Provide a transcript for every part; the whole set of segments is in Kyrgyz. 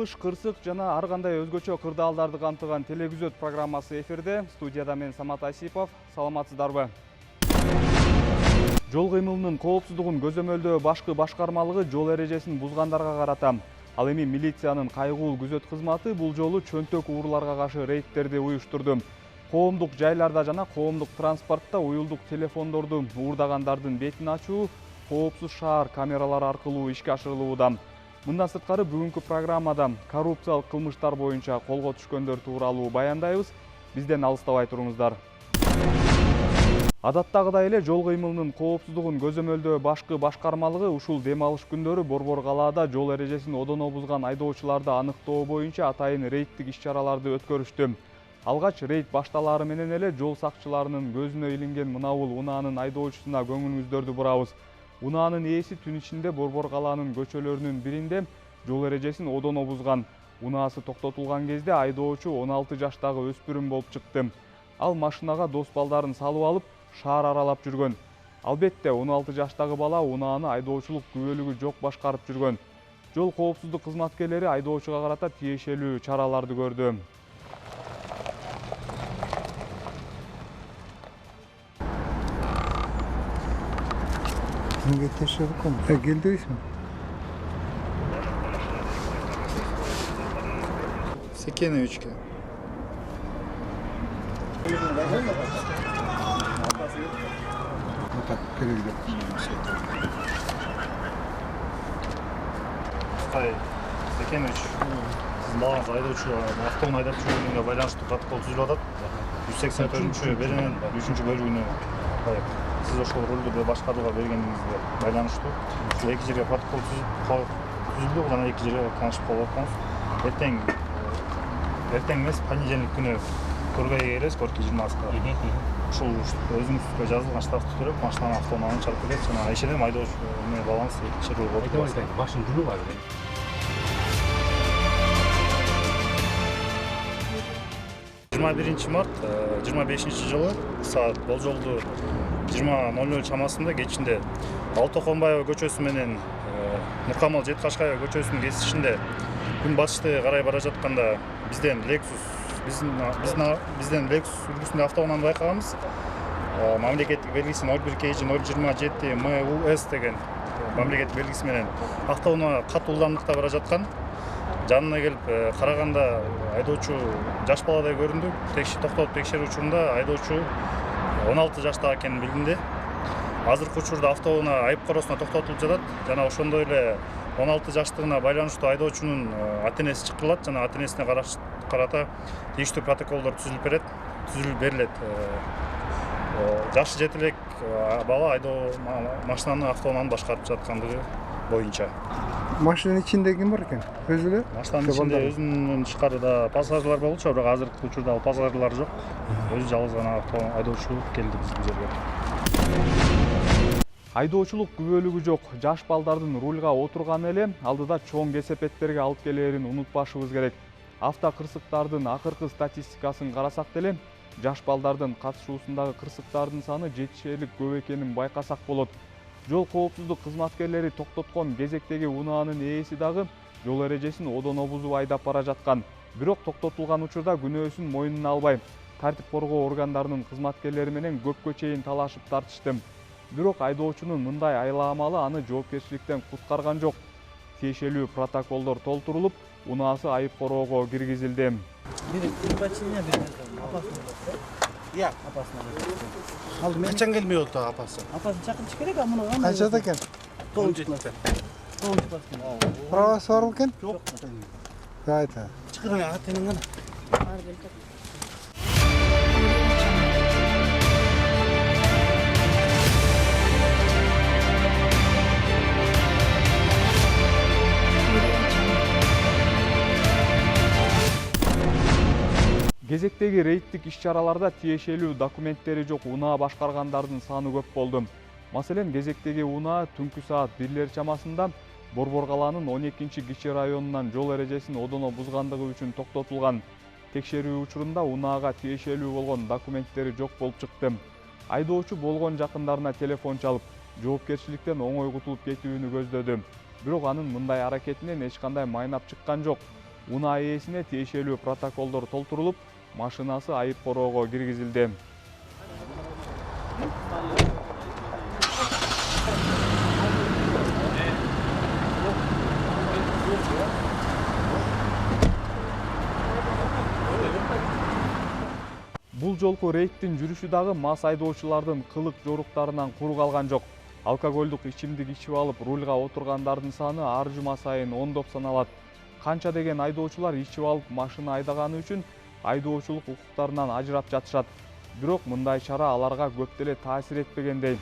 Жыгылыш, кырсык жана ар кандай өзгөчө кырдаалдарды камтыган телегүзөт программасы эфирде. Студияда мен Самат Асипов. Саламатсыздарбы? Жол кыймылынын коопсуздугун көзөмөлдөө башкы башкармалыгы жол эрежесин бузгандарга карата. Ал эми милициянын кайгуул күзөт кызматы бул жолу чөнтөк урууларга каршы рейдтерди уюштурду. Коомдук жайларда жана коомдук транспортто уюлдук телефондорду уурдагандардын бетин ачуу коопсуз шаар камералары аркылуу ишке ашырылууда. Мындан сырткары бүгүнкү программада коррупциялык кылмыштар боюнча колго түшкөндөр тууралуу баяндайбыз. Бизден алыстабай туруңуздар. Адаттагыдай эле жол кыймылынын коопсуздугун көзөмөлдөө башкы башкармалыгы ушул дем алыш күндөрү Борбор калаада жол эрежесин одоно бузган айдоочуларды аныктоо боюнча атайын рейдтик иш-чараларды өткөрүштү. Алгач рейд башталаары менен эле жол сакчыларынын көзүнө илинген мынабул унаанын айдоочусуна көңүлүңүздөрдү бурабыз. Унаанын ээси түн ичинде Борбор калаанын көчөлөрүнүн биринде жол эрежесин одоно бузган. Унаасы токтотулган кезде айдоочу 16 жаштагы өспүрүм болуп чыкты. Ал машинага дос балдарын салып алып, шаар аралап жүргөн. Албетте 16 жаштагы бала унааны айдоочулук күбөлүгү жок башкарып жүргөн. Жол коопсуздук кызматкерлери айдоочуга карата тиешелүү чараларды көрдү. Kimge teşebbüs olmuş? Geldiysem. 8-3'ke. Так, kerildi. Hayır, 8-3. Siz bağınız aydoçu avtomun ayda çözümüne байланыштуу протокол түзүлүп атат. 184 беренин 3 бөлүгүнө siz ошол рөлдү башкарууга бергениңизге байланыштуу ушул эки жерге протокол түзүлдү жана эки жерге таанышып калып атканбыз. Эртең эмес, понедельник күнү көргөйгө келебиз, Горький 20-га. Ушул өзүңүзгө жазылган штрафты төлөп, машинанын автоунааны чалып келет, жана ишенем айдоочу менен баланс экинчи рөл болот. Башын жүрүү бар. 21 март 25-жылы саат болжолду 20:00 чамасында кечинде Алтоконбаева көчөсү менен Нуркамал Жеткашкаева көчөсүнүн кесишинде күн батышты карай бара жатканда бизден Lexus үлгүсүндө автоунааны байкаганбыз. Мамлекеттик белгиси 01KG027 MUS деген мамлекеттик белгиси менен автоунаа катуу ылдамдыкта бара жаткан. Жанына келип караганда айдоочу жаш баладай көрүндү. Токтотуп текшерүү учурунда айдоочу 16 жаштагы экенин билдинди. Азыркы учурда автоунаа айып коросуна токтотулуп жатат жана ошондой эле 16 жаштыгына байланыштуу айдоочунун ата-энеси чакырылат жана ата-энесине карата тийиштүү протоколдор түзүлүп берилет. Жашы жете элек бала машинаны автоунааны башкарып жаткандыгы боюнча. Maşının içinde kim var ekan? Özü эле? Машинанын ичинде өзүнүн тышкарыда пассажирлар болчу, бирок азыркы учурда ал пассажирлар жок. Өзү жалгыз гана айдоочу келди биздин жерге. Айдоочулук күбөлүгү жок жаш балдардын рульга отурганы эле алдыда чоң кесепеттерге алып келээрин унутпашыбыз керек. Автокырсыктардын акыркы статистикасын карасак деле, жаш балдардын катышуусундагы кырсыктардын саны жетишерлик көп экенин байкасак болот. Жол коопсуздук кызматкерлери токтоткон кезектеги унаанын ээси дагы жол эрежесин одоно бузуп айдап бара жаткан. Бирок токтотулган учурда күнөөсүн мойнуна албай, тартип коргоо органдарынын кызматкерлери менен көпкө чейин талашып тартышты. Бирок айдоочунун мындай айламалы аны жоопкерчиликтен куткарган жок. Тиешелүү протоколдор толтурулуп, унаасы айып короого киргизилди. Kaçan gelmiyor da apası? Апасын чакыртыш керек, а муну кандай? Kaçada ekan? 9 класс. 9 класс. Pravası var mı ekan? Жок. Gayet. Çıkırın ya, tenin gana. Кезектеги рейдтик иш-чараларда тиешелүү документтери жок унаа башкаргандардын саны көп болду. Маселен, кезектеги унаа түнкү саат 1 чамасында Борбор калаанын 12-кичи районунан жол эрежесин одоно бузгандыгы үчүн токтотулган. Текшерүү учурунда унаага тиешелүү болгон документтери жок болуп чыкты. Айдоочу болгон жакындарына телефон чалып, жоопкерчиликтен оңой кутулуп кетүүнү көздөдү. Бирок анын мындай аракетинен эч кандай майнап чыккан жок. унаа ээсине тиешелүү протоколдор толтурулуп, машинасы айып короого киргизилди. Бул жолку рейдтин жүрүшү дагы мас айдоочулардын кылык жоруктарынан кур калган жок. Алкоголдук ичимдик ичип алып рульга отургандардын саны ар жума сайын ондоп саналат. Канча деген айдоочулар ичип алып машина айдаганы үчүн айдоочулук укуктарынан ажырап жатышат. Бирок мындай чара аларга көп деле таасир этпегендей.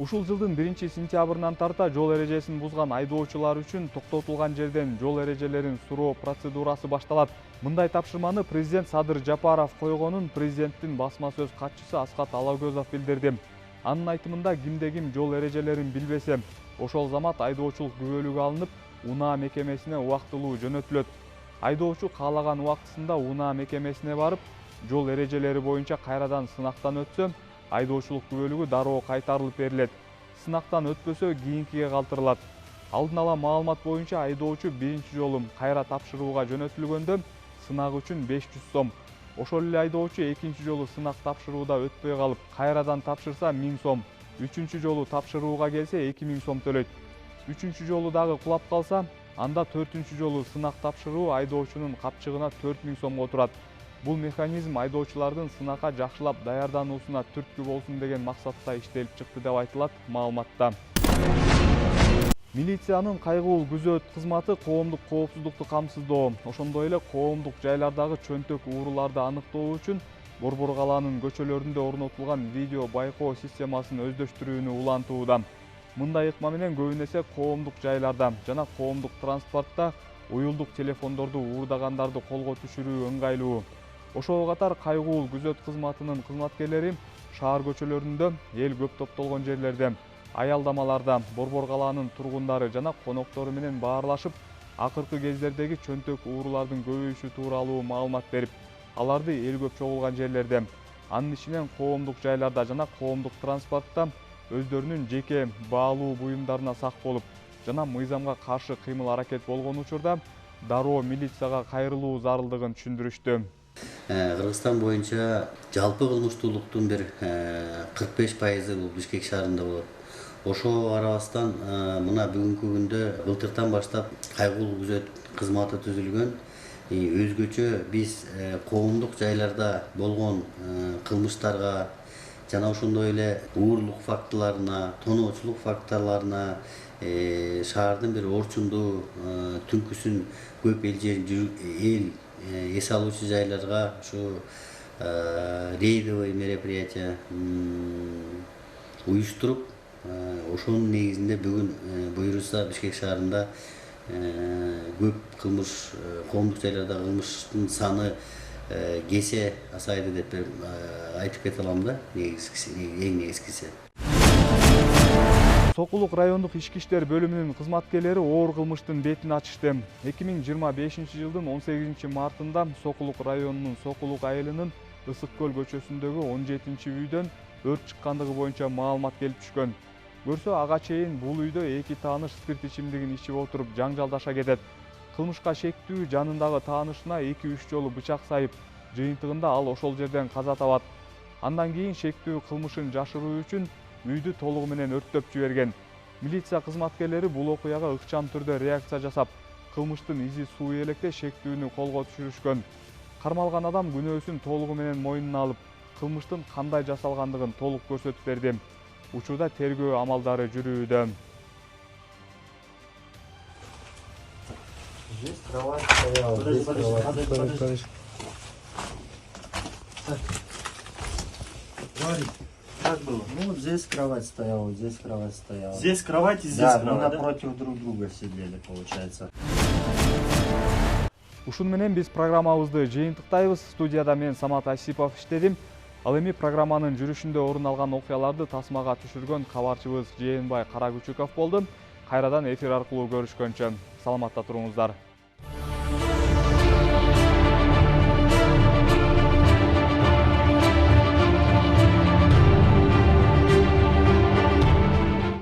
Ушул жылдын 1-сентябрынан тарта жол эрежесин бузган айдоочулар үчүн токтотулган жерден жол эрежелерин суроо процедурасы башталат. Мындай тапшырманы президент Садыр Жапаров койгонун президенттин басма сөз катчысы Аскат Алагөзов билдирди. Анын айтымында кимде-ким жол эрежелерин билбесе, ошол замат айдоочулук күбөлүгү алынып, унаа мекемесине убактылуу жөнөтүлөт. Айдоочу каалаган убактысында унаа мекемесине барып, жол эрежелери боюнча кайрадан сынактан өтсө, айдоочулук күбөлүгү дароо кайтарылып берилет. Сынактан өтпөсө кийинкиге калтырылат. Алдын ала маалымат боюнча айдоочу биринчи жолу кайра тапшырууга жөнөтүлгөндө сынак үчүн 500 сом. Ошол эле айдоочу экинчи жолу сынак тапшырууда өтпөй калып, кайрадан тапшырса 1000 сом. Үчүнчү жолу тапшырууга келсе 2000 сом төлөйт. Үчүнчү жолу дагы кулап калса, анда 4-чү жолу сынак тапшыруу айдоочунун капчыгына 4000 сомго турат. Бул механизм айдоочулардын сынакка жакшылап даярдануусуна түрткү болсун деген максатта иштелип чыкты деп айтылат маалыматта. Милициянын кайгылуу күзөт кызматы коомдук коопсуздукту камсыздоо, ошондой эле коомдук жайлардагы чөнтөк ууруларды аныктоо үчүн Борбор калаанын көчөлөрүндө орнотулган видео байкоо системасын өздөштүрүүнү улантууда. Мындай ыкма менен көбүн эсе коомдук жайларда жана коомдук транспортто уюлдук телефондорду уурдагандарды колго түшүрүү ыңгайлуу. Ошого катар кайгылуу күзөт кызматынын кызматкерлери шаар көчөлөрүндө, эл көп топтолгон жерлерде, аялдамаларда Борбор калаанын тургундары жана коноктору менен баарлашып, акыркы кездердеги чөнтөк уурулардын көбөйүшү тууралуу маалымат берип, аларды эл көп чогулган жерлерде, анын ичинен коомдук жайларда жана коомдук транспортто өздөрүнүн жеке баалуу буюмдарына сак болуп жана мыйзамга каршы кыймыл аракет болгон учурда дароо милицияга кайрылуу зарылдыгын түшүндүрүштү. Кыргызстан боюнча жалпы кылмыштуулуктун бир 45% бул Бишкек шаарында болот. Ошого карабастан мына бүгүнкү күндө былтыртан баштап кайгылуу күзөт кызматы түзүлгөн. Өзгөчө биз коомдук жайларда болгон кылмыштарга жана ошондой эле уурулук фактыларына, тоноочулук фактыларына, шаардын бир орчундуу түнкүсүн көп эл эс алуучу жайларга ушу рейдовый мероприятие уюштуруп, ошонун негизинде бүгүн буюрса Бишкек шаарында көп кылмыш, коомдук жайлардагы кылмыштын саны кесе асайды деп айтып кете алам да, эң негизгиси. Сокулук райондук ички иштер бөлүмүнүн кызматкерлери оор кылмыштын бетин ачышты. 2025 жылдын 18 мартында Сокулук районунун Сокулук айылынын Ысык көл көчөсүндөгү 17-үйдөн өрт чыккандыгы боюнча маалымат келип түшкөн. Көрсө ага чейин бул үйдө эки тааныш спирт ичимдигин ичип отуруп жаңжалдаша кетет. Кылмышка шектүү жанындагы таанышына 2-3 жолу бычак сайып, жыйынтыгында ал ошол жерден каза табат. Андан кийин шектүү кылмышын жашыруу үчүн үйдү толугу менен өрттөп жиберген. Милиция кызматкерлери бул окуяга ыкчам түрдө реакция жасап, кылмыштын изи суу электе шектүүнү колго түшүрүшкөн. Кармалган адам күнөөсүн толугу менен мойнуна алып, кылмыштын кандай жасалгандыгын толук көрсөтүп берди. Учурда тергөө амалдары жүрүүдө. Здесь кровать стояла, здесь кровать. Говори, как было? Ну, вот здесь кровать стояла, здесь кровать стояла. Здесь кровать и здесь Да, мы кровать, да? напротив друг друга сидели, получается. Ушун менен биз программабызды жыйынтыктайбыз. Студияда мен Самат Асипов иштедим. Ал эми программанын жүрүшүндө орун алган окуяларды тасмага түшүргөн кабарчыбыз Жээнбай Каракүчүков болду. Кайрадан эфир аркылуу көрүшкөнчө саламатта туруңуздар.